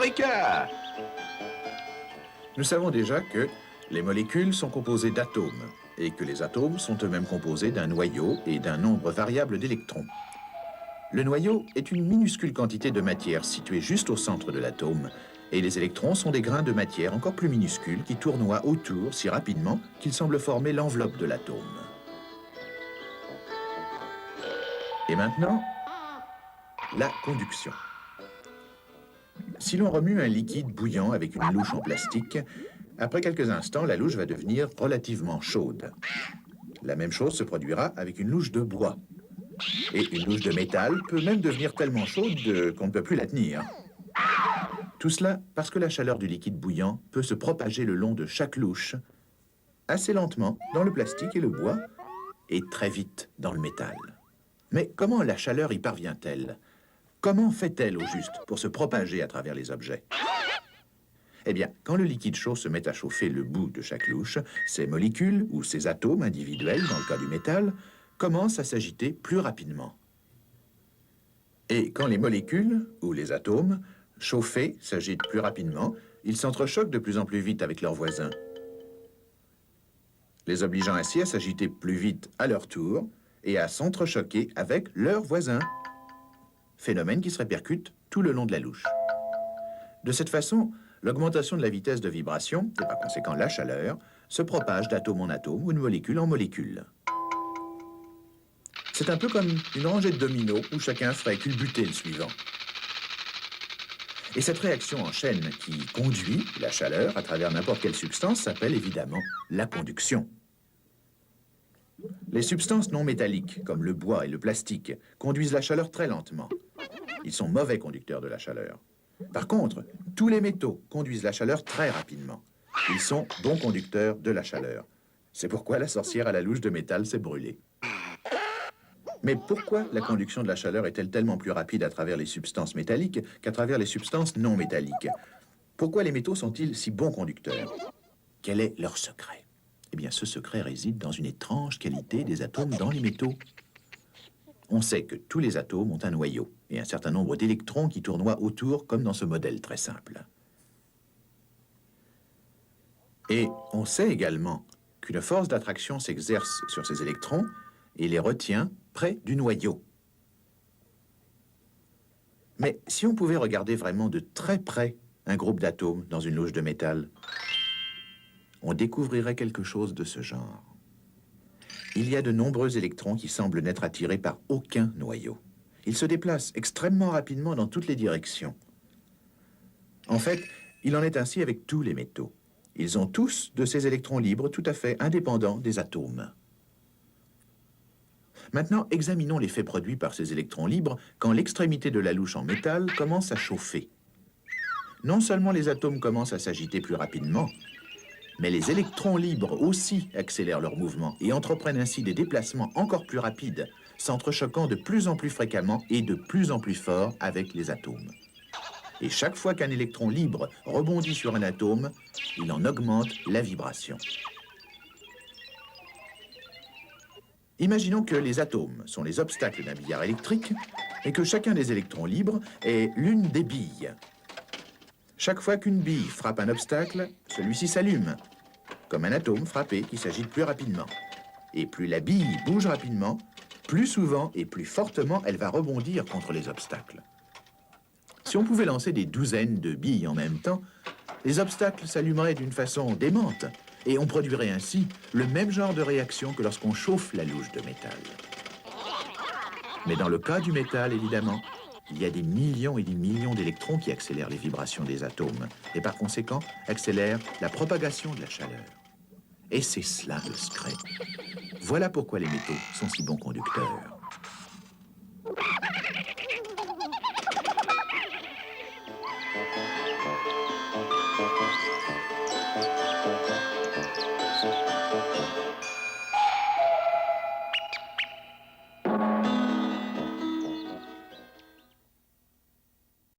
Eureka! Nous savons déjà que les molécules sont composées d'atomes et que les atomes sont eux-mêmes composés d'un noyau et d'un nombre variable d'électrons. Le noyau est une minuscule quantité de matière située juste au centre de l'atome et les électrons sont des grains de matière encore plus minuscules qui tournoient autour si rapidement qu'ils semblent former l'enveloppe de l'atome. Et maintenant, la conduction. Si l'on remue un liquide bouillant avec une louche en plastique, après quelques instants, la louche va devenir relativement chaude. La même chose se produira avec une louche de bois. Et une louche de métal peut même devenir tellement chaude qu'on ne peut plus la tenir. Tout cela parce que la chaleur du liquide bouillant peut se propager le long de chaque louche, assez lentement dans le plastique et le bois, et très vite dans le métal. Mais comment la chaleur y parvient-elle? Comment fait-elle au juste pour se propager à travers les objets? Eh bien, quand le liquide chaud se met à chauffer le bout de chaque louche, ces molécules, ou ces atomes individuels dans le cas du métal, commencent à s'agiter plus rapidement. Et quand les molécules, ou les atomes, chauffés s'agitent plus rapidement, ils s'entrechoquent de plus en plus vite avec leurs voisins, les obligeant ainsi à s'agiter plus vite à leur tour et à s'entrechoquer avec leurs voisins. Phénomène qui se répercute tout le long de la louche. De cette façon, l'augmentation de la vitesse de vibration, et par conséquent la chaleur, se propage d'atome en atome ou de molécule en molécule. C'est un peu comme une rangée de dominos où chacun ferait culbuter le suivant. Et cette réaction en chaîne qui conduit la chaleur à travers n'importe quelle substance s'appelle évidemment la conduction. Les substances non métalliques, comme le bois et le plastique, conduisent la chaleur très lentement. Ils sont mauvais conducteurs de la chaleur. Par contre, tous les métaux conduisent la chaleur très rapidement. Ils sont bons conducteurs de la chaleur. C'est pourquoi la sorcière à la louche de métal s'est brûlée. Mais pourquoi la conduction de la chaleur est-elle tellement plus rapide à travers les substances métalliques qu'à travers les substances non métalliques? Pourquoi les métaux sont-ils si bons conducteurs? Quel est leur secret? Eh bien, ce secret réside dans une étrange qualité des atomes dans les métaux. On sait que tous les atomes ont un noyau et un certain nombre d'électrons qui tournoient autour, comme dans ce modèle très simple. Et on sait également qu'une force d'attraction s'exerce sur ces électrons et les retient près du noyau. Mais si on pouvait regarder vraiment de très près un groupe d'atomes dans une louche de métal, on découvrirait quelque chose de ce genre. Il y a de nombreux électrons qui semblent n'être attirés par aucun noyau. Ils se déplacent extrêmement rapidement dans toutes les directions. En fait, il en est ainsi avec tous les métaux. Ils ont tous de ces électrons libres tout à fait indépendants des atomes. Maintenant, examinons l'effet produit par ces électrons libres quand l'extrémité de la louche en métal commence à chauffer. Non seulement les atomes commencent à s'agiter plus rapidement, mais les électrons libres aussi accélèrent leur mouvement et entreprennent ainsi des déplacements encore plus rapides, s'entrechoquant de plus en plus fréquemment et de plus en plus fort avec les atomes. Et chaque fois qu'un électron libre rebondit sur un atome, il en augmente la vibration. Imaginons que les atomes sont les obstacles d'un billard électrique et que chacun des électrons libres est l'une des billes. Chaque fois qu'une bille frappe un obstacle, celui-ci s'allume, comme un atome frappé qui s'agite plus rapidement. Et plus la bille bouge rapidement, plus souvent et plus fortement elle va rebondir contre les obstacles. Si on pouvait lancer des douzaines de billes en même temps, les obstacles s'allumeraient d'une façon démente et on produirait ainsi le même genre de réaction que lorsqu'on chauffe la louche de métal. Mais dans le cas du métal, évidemment, il y a des millions et des millions d'électrons qui accélèrent les vibrations des atomes et par conséquent accélèrent la propagation de la chaleur. Et c'est cela le secret. Voilà pourquoi les métaux sont si bons conducteurs.